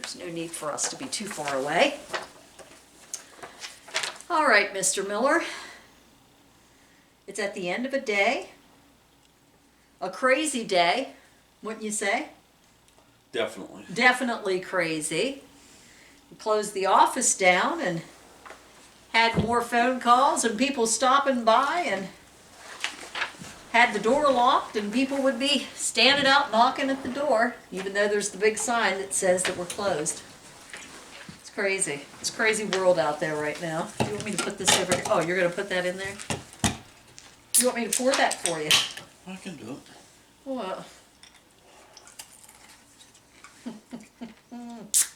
There's no need for us to be too far away. All right, Mr. Miller. It's at the end of a day. A crazy day, wouldn't you say? Definitely. Definitely crazy. We closed the office down and had more phone calls and people stopping by and had the door locked and people would be standing out knocking at the door, even though there's the big sign that says that we're closed. It's crazy. It's a crazy world out there right now. Do you want me to put this over here? Oh, you're going to put that in there? You want me to pour that for you? I can do it. Well. What's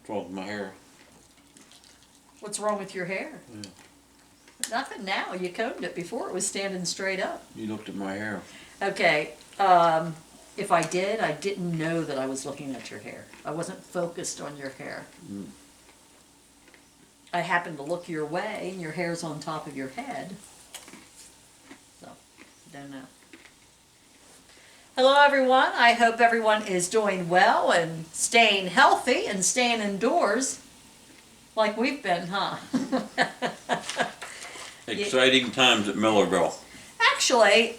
wrong with my hair? What's wrong with your hair? Yeah. Nothing now. You combed it before. It was standing straight up. You looked at my hair. Okay. If I did, I didn't know that I was looking at your hair. I wasn't focused on your hair. Mm. I happened to look your way, and your hair's on top of your head. So, don't know. Hello, everyone. I hope everyone is doing well and staying healthy and staying indoors like we've been, huh? Exciting times at Millerville. Actually,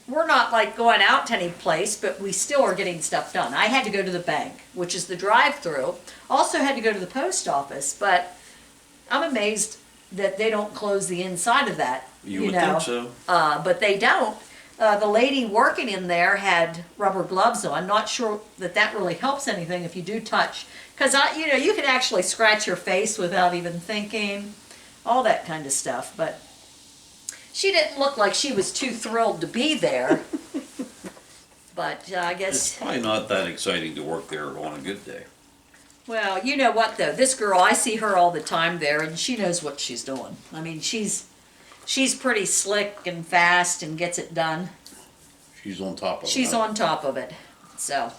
we're not like going out to any place, but we still are getting stuff done. I had to go to the bank, which is the drive-through. Also had to go to the post office, but I'm amazed that they don't close the inside of that. You would think so. But they don't. The lady working in there had rubber gloves on. Not sure that that really helps anything if you do touch, because you can actually scratch your face without even thinking, all that kind of stuff. But she didn't look like she was too thrilled to be there. But I guess It's probably not that exciting to work there on a good day. Well, you know what though? This girl, I see her all the time there, and she knows what she's doing. I mean, she's pretty slick and fast and gets it done. She's on top of it. She's on top of it. So,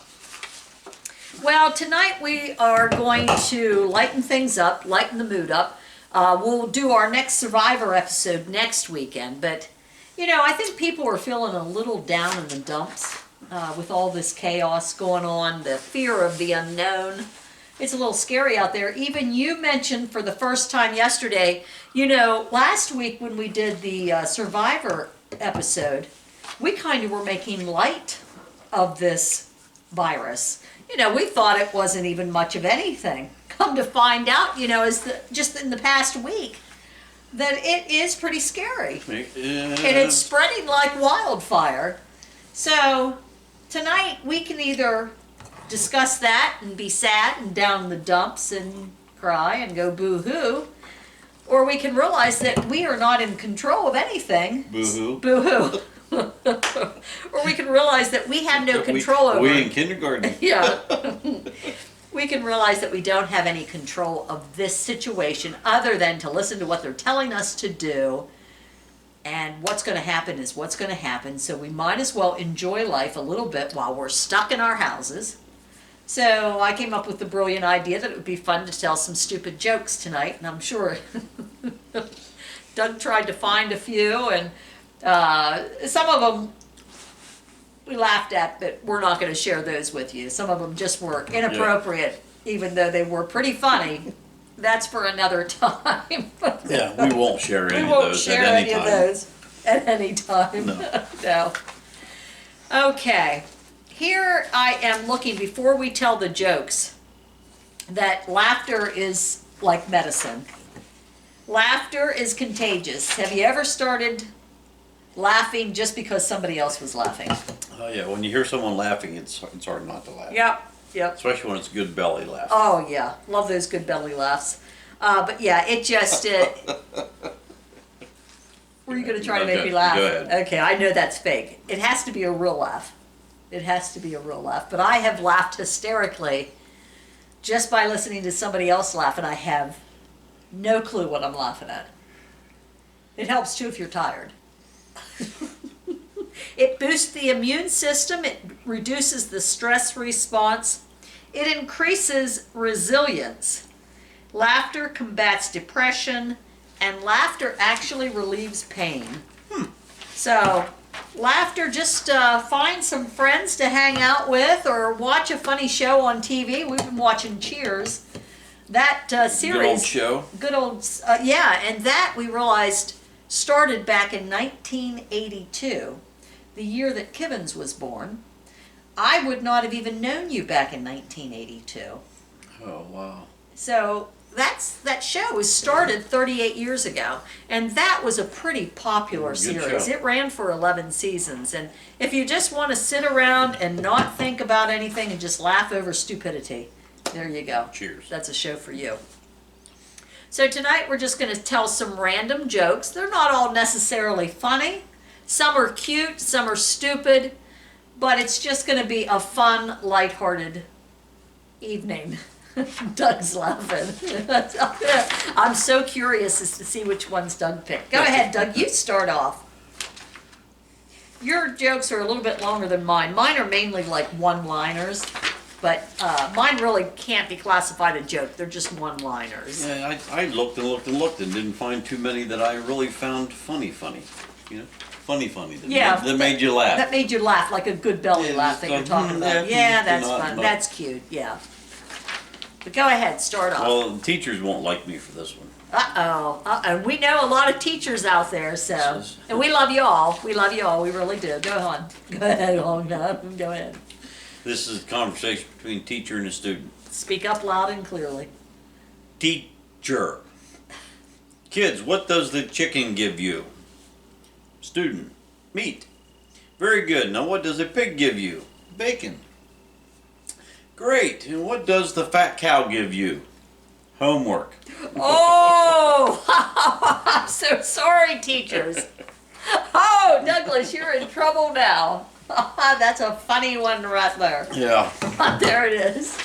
well, tonight we are going to lighten things up, lighten the mood up. We'll do our next Survivor episode next weekend, but I think people are feeling a little down in the dumps with all this chaos going on, the fear of the unknown. It's a little scary out there. Even you mentioned for the first time yesterday, last week when we did the Survivor episode, we kind of were making light of this virus. We thought it wasn't even much of anything. Come to find out, just in the past week, that it is pretty scary. And it's spreading like wildfire. So tonight we can either discuss that and be sad and down in the dumps and cry and go boo-hoo, or we can realize that we are not in control of anything. Boo-hoo. Boo-hoo. Or we can realize that we have no control over We in kindergarten. Yeah. We can realize that we don't have any control of this situation other than to listen to what they're telling us to do. And what's going to happen is what's going to happen. So we might as well enjoy life a little bit while we're stuck in our houses. So I came up with the brilliant idea that it would be fun to tell some stupid jokes tonight. And I'm sure Doug tried to find a few, and some of them we laughed at, but we're not going to share those with you. Some of them just were inappropriate, even though they were pretty funny. That's for another time. Yeah, we won't share any We of won't those share at any any time. of those at any time. No. No. Okay. Here I am looking, before we tell the jokes, that laughter is like medicine. Laughter is contagious. Have you ever started laughing just because somebody else was laughing? Oh yeah, when you hear someone laughing, it's hard not to laugh. Yep. Especially when it's a good belly laugh. Oh yeah, love those good belly laughs. But yeah, it just. Were you going to try to make me laugh? Go ahead. Okay, I know that's fake. It has to be a real laugh. It has to be a real laugh. But I have laughed hysterically just by listening to somebody else laugh, and I have no clue what I'm laughing at. It helps too if you're tired. It boosts the immune system. It reduces the stress response. It increases resilience. Laughter combats depression, and laughter actually relieves pain. So Laughter, just find some friends to hang out with or watch a funny show on TV. We've been watching Cheers. That series. Good old show. Good old, yeah, and that we realized started back in 1982, the year that Kivens was born. I would not have even known you back in 1982. Oh, wow. So that show was started 38 years ago, and that was a pretty popular Good series. show. It ran for 11 seasons, and if you just want to sit around and not think about anything and just laugh over stupidity, there you go. Cheers. That's a show for you. So tonight we're just going to tell some random jokes. They're not all necessarily funny. Some are cute, some are stupid, but it's just going to be a fun, lighthearted evening. Doug's laughing. I'm so curious as to see which ones Doug picked. Go ahead, Doug. You start off. Your jokes are a little bit longer than mine. Mine are mainly like one-liners, but mine really can't be classified a joke. They're just one-liners. Yeah, I looked and looked and looked and didn't find too many that I really found funny. You know, funny. That made you laugh. That made you laugh, like a good belly Yeah, laugh that you're just talking like, about. yeah, Yeah, that's not fun. much. That's cute. Yeah. But go ahead, start off. Well, the teachers won't like me for this one. Uh-oh. We know a lot of teachers out there, so. And we love you all. We love you all. We really do. Go on. Go ahead, Go ahead. This is a conversation between teacher and a student. Speak up loud and clearly. Teacher. Kids, what does the chicken give you? Student. Meat. Very good. Now what does a pig give you? Bacon. Great. And what does the fat cow give you? Homework. Oh! I'm so sorry, teachers. Oh, Douglas, you're in trouble now. That's a funny one right there. Yeah. There it is.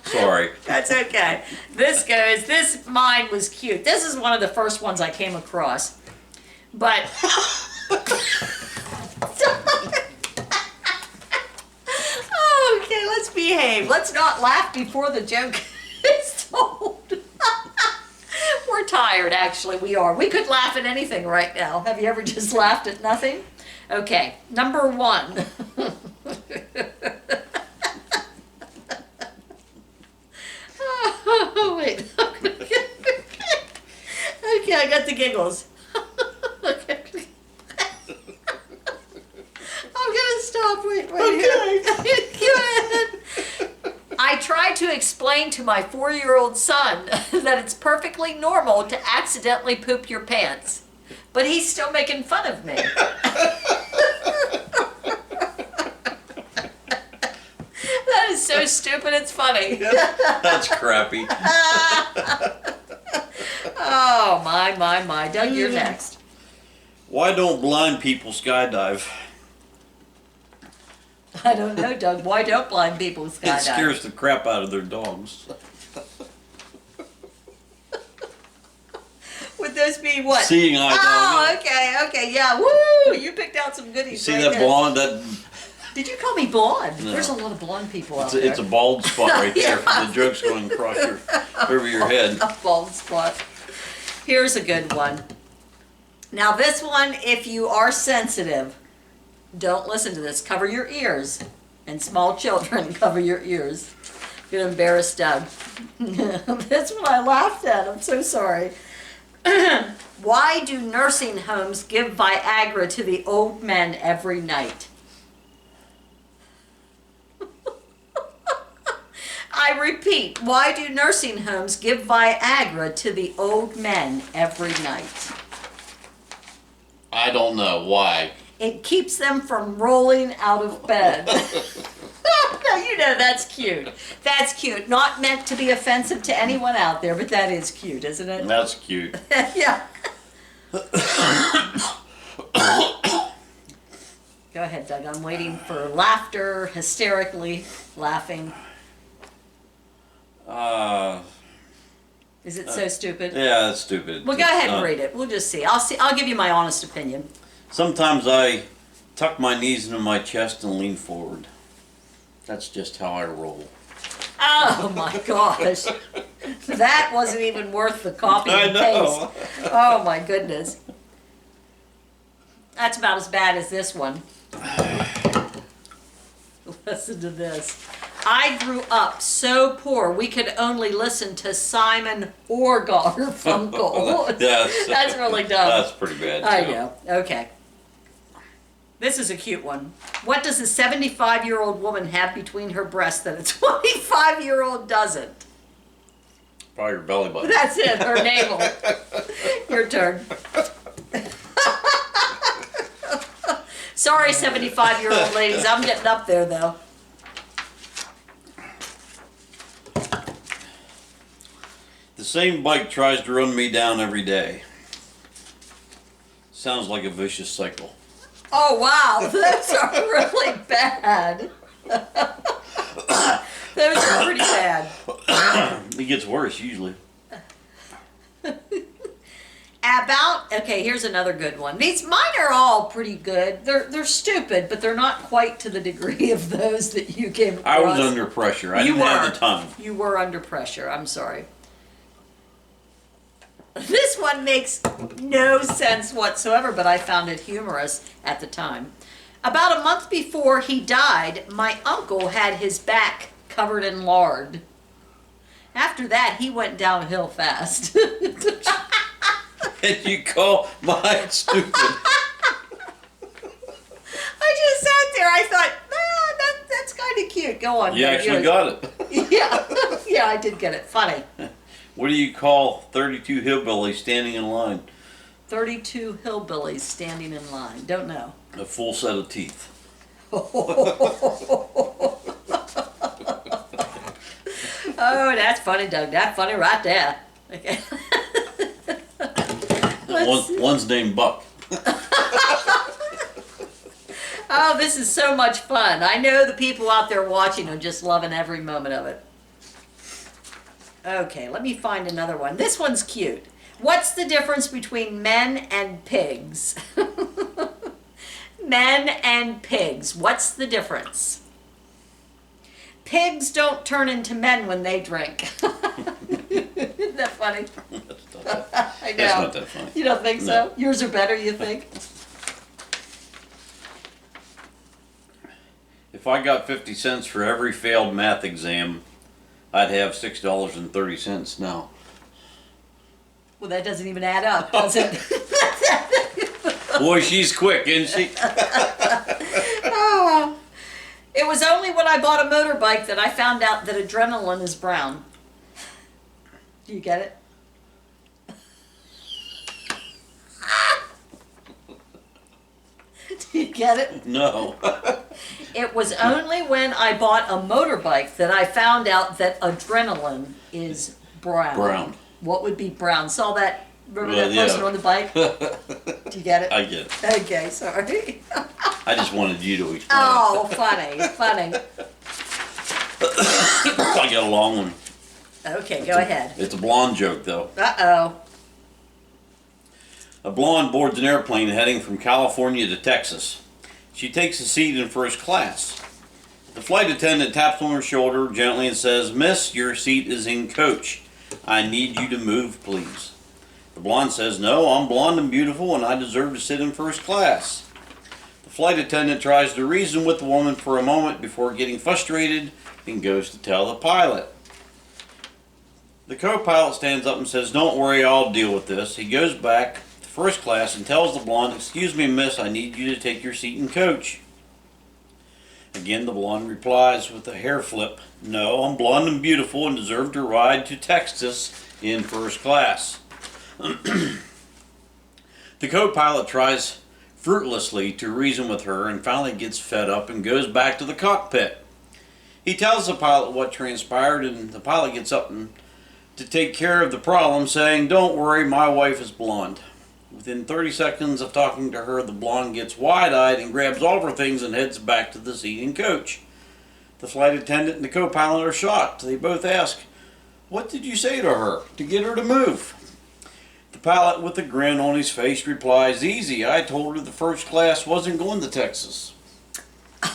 Sorry. That's okay. Mine was cute. This is one of the first ones I came across. But. Okay, let's behave. Let's not laugh before the joke is told. We're tired, actually. We are. We could laugh at anything right now. Have you ever just laughed at nothing? Okay, number one. Oh, wait. Okay, I got the giggles. Okay. I'm gonna stop. Wait. Okay. Go ahead. I tried to explain to my 4-year-old son that it's perfectly normal to accidentally poop your pants, but he's still making fun of me. That is so stupid, it's funny. That's crappy. Oh, my. Doug, you're next. Why don't blind people skydive? I don't know, Doug. Why don't blind people skydive? It scares the crap out of their dogs. Would those be what? Seeing eye Oh, dog. okay, yeah. Woo! You picked out some goodies. You see right that there. blonde? That Did you call me blonde? No. There's a lot of blonde people out it's a there. bald spot right there. Yeah. The joke's going across over your head. A bald spot. Here's a good one. Now this one, if you are sensitive, don't listen to this. Cover your ears. And small children, cover your ears. You're gonna embarrass Doug. That's what I laughed at. I'm so sorry. Why do nursing homes give Viagra to the old men every night? I repeat, why do nursing homes give Viagra to the old men every night? I don't know why. It keeps them from rolling out of bed. Now, you know that's cute. That's cute. Not meant to be offensive to anyone out there, but that is cute, isn't it? That's cute. Yeah. Go ahead, Doug. I'm waiting for laughter, hysterically laughing. Is it so stupid? Yeah, that's stupid. Well, go ahead and read it. We'll just see. I'll give you my honest opinion. Sometimes I tuck my knees into my chest and lean forward. That's just how I roll. Oh my gosh. That wasn't even worth the copy I and know. paste. Oh my goodness. That's about as bad as this one. Listen to this. I grew up so poor we could only listen to Simon or Garfunkel. That's really dumb. That's pretty bad too. I know. Okay. This is a cute one. What does a 75-year-old woman have between her breasts that a 25-year-old doesn't? Probably your belly button. That's it, her navel. Your turn. Sorry, 75-year-old ladies. I'm getting up there, though. The same bike tries to run me down every day. Sounds like a vicious cycle. Oh, wow. Those are really bad. Those are pretty bad. It gets worse usually. Okay, here's another good one. Mine are all pretty good. They're stupid, but they're not quite to the degree of those that you came across. I was under pressure. I didn't have the time. You were under pressure. I'm sorry. This one makes no sense whatsoever, but I found it humorous at the time. About a month before he died, my uncle had his back covered in lard. After that, he went downhill fast. And you call mine stupid. I just sat there. I thought, that's kind of cute. Go on. You actually got it. Yeah, yeah, I did get it. Funny. What do you call 32 hillbillies standing in line? 32 hillbillies standing in line. Don't know. A full set of teeth. Oh, that's funny, Doug. That's funny right there. Okay. One's named Buck. Oh, this is so much fun. I know the people out there watching are just loving every moment of it. Okay, let me find another one. This one's cute. What's the difference between men and pigs? Men and pigs. What's the difference? Pigs don't turn into men when they drink. Isn't that funny? I know. That's not that funny. You don't think so? No. Yours are better, you think? If I got 50 cents for every failed math exam, I'd have $6.30 now. Well, that doesn't even add up, does it? Boy, she's quick, isn't she? Oh. It was only when I bought a motorbike that I found out that adrenaline is brown. Do you get it? Do you get it? No. It was only when I bought a motorbike that I found out that adrenaline is brown. Brown. What would be brown? Saw that? Remember Well, that yeah. person on the bike? Do you get it? I get it. Okay, sorry. I just wanted you to explain. Oh, funny, funny. I got a long one. Okay, go ahead. It's a blonde joke, though. Uh-oh. A blonde boards an airplane heading from California to Texas. She takes a seat in first class. The flight attendant taps on her shoulder gently and says, "Miss, your seat is in coach. I need you to move, please." The blonde says, "No, I'm blonde and beautiful and I deserve to sit in first class." The flight attendant tries to reason with the woman for a moment before getting frustrated and goes to tell the pilot. The co-pilot stands up and says, "Don't worry, I'll deal with this." He goes back to first class and tells the blonde, "Excuse me, miss, I need you to take your seat in coach." Again, the blonde replies with a hair flip, "No, I'm blonde and beautiful and deserve to ride to Texas in first class." The co-pilot tries fruitlessly to reason with her and finally gets fed up and goes back to the cockpit. He tells the pilot what transpired and the pilot gets up and to take care of the problem, saying, "Don't worry, my wife is blonde." Within 30 seconds of talking to her, the blonde gets wide-eyed and grabs all of her things and heads back to the seat in coach. The flight attendant and the co-pilot are shocked. They both ask, "What did you say to her to get her to move?" The pilot, with a grin on his face, replies, "Easy, I told her the first class wasn't going to Texas."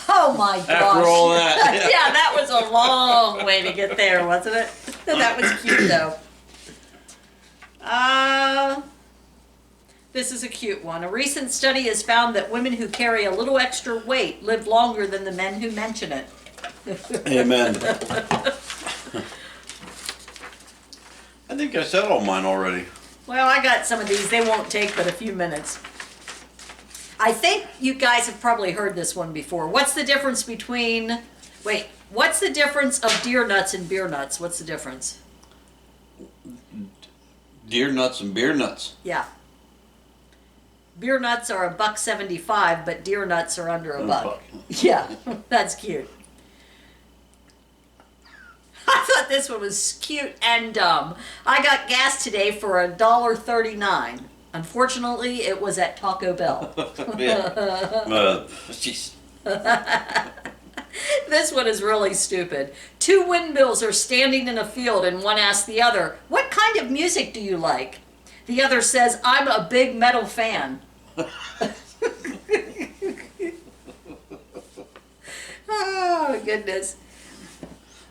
Oh my gosh. After all that. Yeah, that was a long way to get there, wasn't it? That was cute though. This is a cute one. A recent study has found that women who carry a little extra weight live longer than the men who mention it. Amen. I think I said all mine already. Well, I got some of these. They won't take but a few minutes. I think you guys have probably heard this one before. What's the difference between... Wait, what's the difference of deer nuts and beer nuts? What's the difference? Deer nuts and beer nuts. Yeah. Beer nuts are $1.75, but deer nuts are under a buck. Yeah, that's cute. I thought this one was cute and dumb. I got gas today for $1.39. Unfortunately, it was at Taco Bell. Jeez. This one is really stupid. Two windmills are standing in a field and one asks the other, "What kind of music do you like?" The other says, "I'm a big metal fan." Oh, goodness.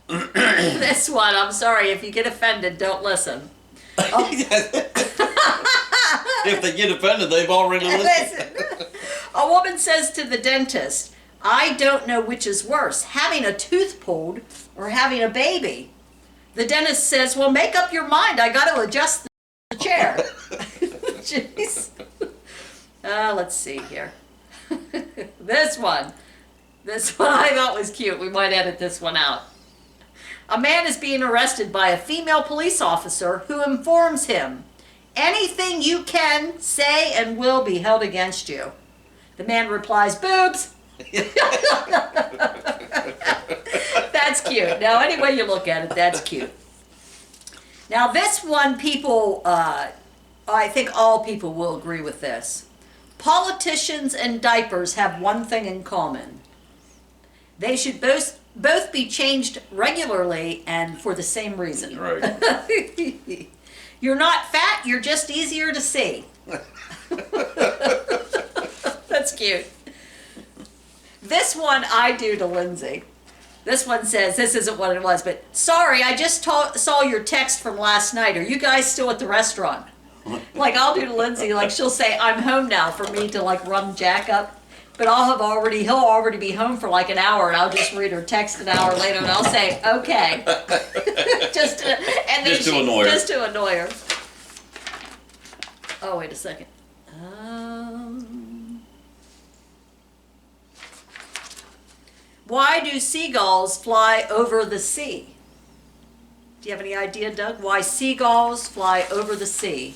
This one, I'm sorry, if you get offended, don't listen. If they get offended, they've already listened. Listen. A woman says to the dentist, "I don't know which is worse, having a tooth pulled or having a baby." The dentist says, "Well, make up your mind. I got to adjust the chair." Jeez. Let's see here. This one I thought was cute. We might edit this one out. A man is being arrested by a female police officer who informs him, "Anything you can say and will be held against you." The man replies, "Boobs." That's cute. Now, any way you look at it, that's cute. Now, this one, people, I think all people will agree with this. Politicians and diapers have one thing in common. They should both be changed regularly and for the same reason. Right. You're not fat, you're just easier to see. That's cute. This one I do to Lindsay. This one says, this isn't what it was, but "Sorry, I just saw your text from last night. Are you guys still at the restaurant?" Like, I'll do to Lindsay, like, she'll say, "I'm home now," for me to, like, run Jack up. But he'll already be home for like an hour, and I'll just read her text an hour later, and I'll say, "Okay." Just to annoy her. Oh, wait a second. Why do seagulls fly over the sea? Do you have any idea, Doug? Why seagulls fly over the sea?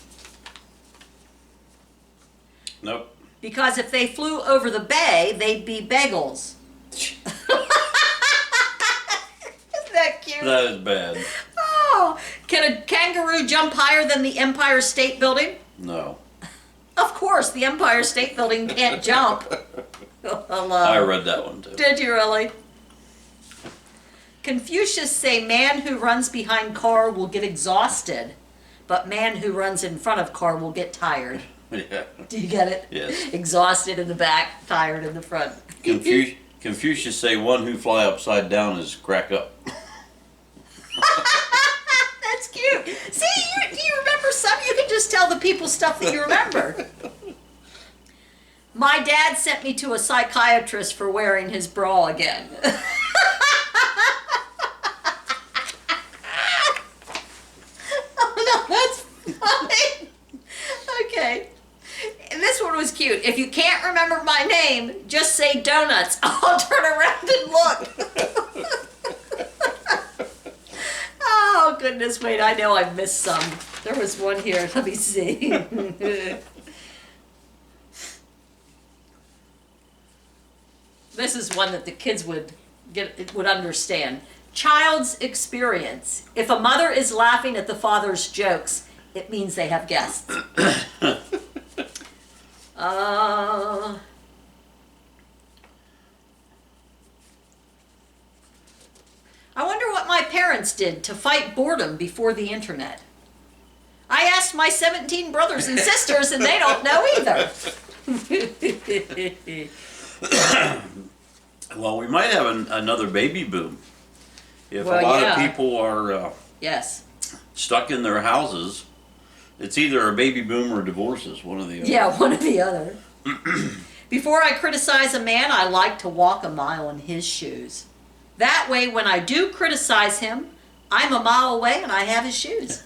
Nope. Because if they flew over the bay, they'd be bagels. Isn't that cute? That is bad. Oh, can a kangaroo jump higher than the Empire State Building? No. Of course, the Empire State Building can't jump. Hello. I read that one too. Did you really? Confucius say man who runs behind car will get exhausted, but man who runs in front of car will get tired. Yeah. Do you get it? Yes. Exhausted in the back, tired in the front. Confucius say one who fly upside down is crack up. That's cute. See, do you remember some? You can just tell the people stuff that you remember. My dad sent me to a psychiatrist for wearing his bra again. Oh, no, that's funny. Okay. And this one was cute. If you can't remember my name, just say donuts. I'll turn around and look. Oh, goodness, wait, I know I missed some. There was one here. Let me see. This is one that the kids would understand. Child's experience. If a mother is laughing at the father's jokes, it means they have guests. I wonder what my parents did to fight boredom before the internet. I asked my 17 brothers and sisters, and they don't know either. Well, we might have another baby boom. If Well, a lot yeah. of people are Yes. stuck in their houses, It's either a baby boom or divorces, one or the other. Yeah, one or the other. Before I criticize a man, I like to walk a mile in his shoes. That way, when I do criticize him, I'm a mile away and I have his shoes.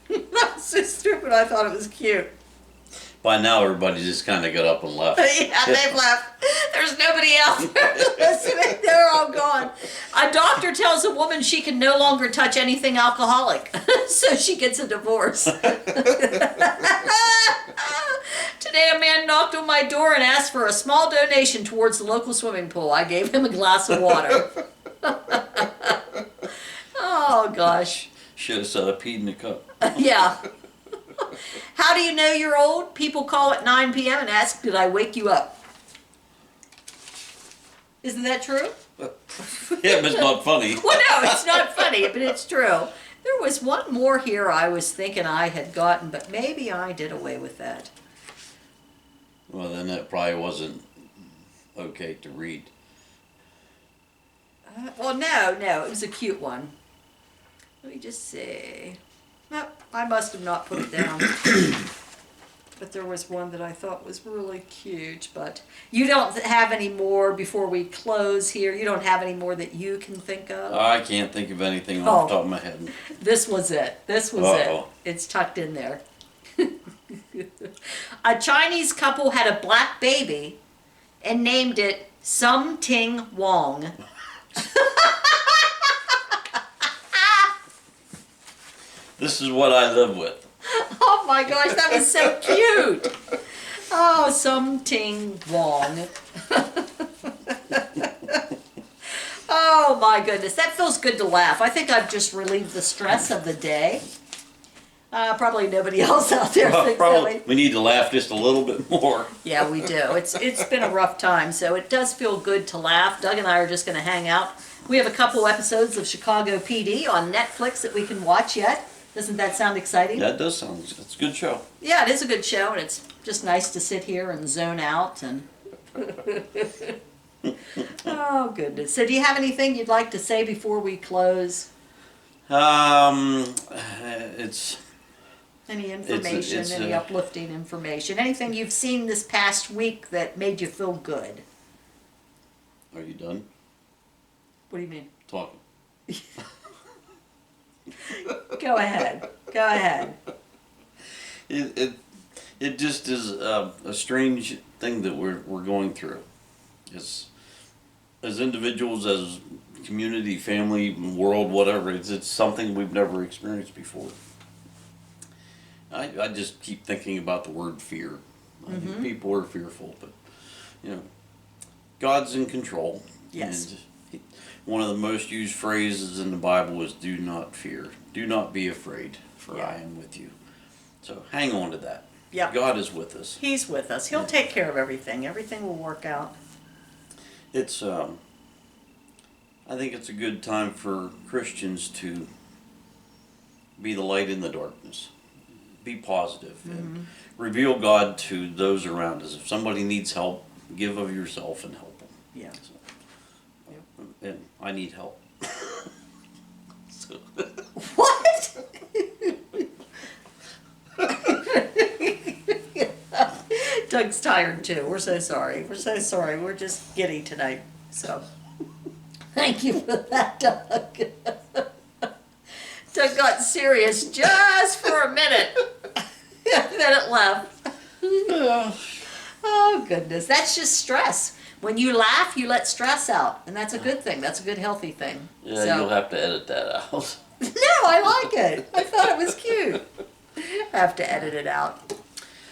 That was so stupid, I thought it was cute. By now, everybody just kind of got up and left. Yeah, they've left. There's nobody out there listening. They're all gone. A doctor tells a woman she can no longer touch anything alcoholic, so she gets a divorce. Today, a man knocked on my door and asked for a small donation towards the local swimming pool. I gave him a glass of water. Oh, gosh. Should have said I peed in the cup. Yeah. How do you know you're old? People call at 9 p.m. and ask, did I wake you up? Isn't that true? Yeah, but it's not funny. Well, no, it's not funny, but it's true. There was one more here I was thinking I had gotten, but maybe I did away with that. Well, then that probably wasn't okay to read. Well, no, it was a cute one. Let me just see. Nope, I must have not put it down. But there was one that I thought was really cute, but you don't have any more before we close here? You don't have any more that you can think of? I can't think of anything off the top of my head. This was it. This was Uh-oh. it. It's tucked in there. A Chinese couple had a black baby and named it Sum Ting Wong. This is what I live with. Oh my gosh, that was so cute. Oh, Sum Ting Wong. Oh my goodness, that feels good to laugh. I think I've just relieved the stress of the day. Probably nobody else out there thinks that Probably way. we need to laugh just a little bit more. Yeah, we do. It's been a rough time, so it does feel good to laugh. Doug and I are just going to hang out. We have a couple episodes of Chicago PD on Netflix that we can watch yet. Doesn't that sound exciting? That does sound, it's a good show. Yeah, it is a good show, and it's just nice to sit here and zone out. And oh goodness! So, do you have anything you'd like to say before we close? It's Any information, it's any uplifting information, anything you've seen this past week that made you feel good? Are you done What do you mean? talking? Go ahead. Go ahead. It just is a strange thing that we're going through. As individuals, as community, family, world, whatever. It's something we've never experienced before. I just keep thinking about the word fear. I think people are fearful, but God's in control. Yes. And one of the most used phrases in the Bible is "Do not fear, do not be afraid, for Yeah. I am with you." So hang on to that. Yeah. God is with us. He's with us. He'll take care of everything. Everything will work out. It's I think it's a good time for Christians to be the light in the darkness. Be positive and reveal God to those around us. If somebody needs help, give of yourself and help them. Yeah. So, and I need help. So, What? Doug's tired too. We're so sorry. We're so sorry. We're just giddy tonight. So, thank you for that, Doug. Doug got serious just for a minute. Then it left. Oh, goodness. That's just stress. When you laugh, you let stress out. And that's a good thing. That's a good, healthy thing. yeah, So- you'll have to edit that out. No, I like it. I thought it was cute. Have to edit it out.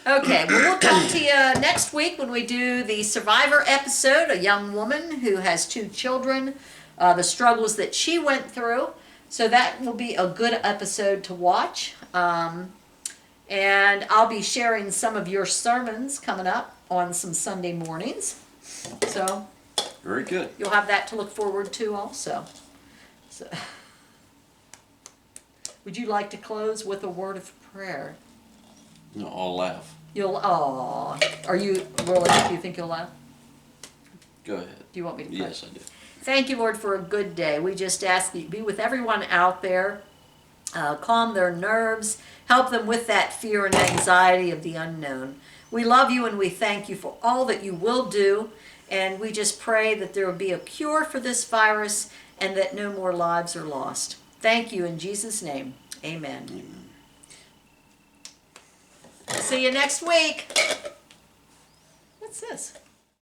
Okay, well, we'll talk to you next week when we do the Survivor episode. A young woman who has 2 children, the struggles that she went through. So that will be a good episode to watch. And I'll be sharing some of your sermons coming up on some Sunday mornings. So Very good. you'll have that to look forward to also. So, would you like to close with a word of prayer? No, I'll laugh. Are you really? Do you think you'll laugh? Go ahead. Do you want me to pray? Yes, I do. Thank you, Lord, for a good day. We just ask that you be with everyone out there calm their nerves, help them with that fear and anxiety of the unknown. We love you and we thank you for all that you will do, and we just pray that there will be a cure for this virus and that no more lives are lost. Thank you in Jesus' name. Amen. Amen. See you next week. What's this?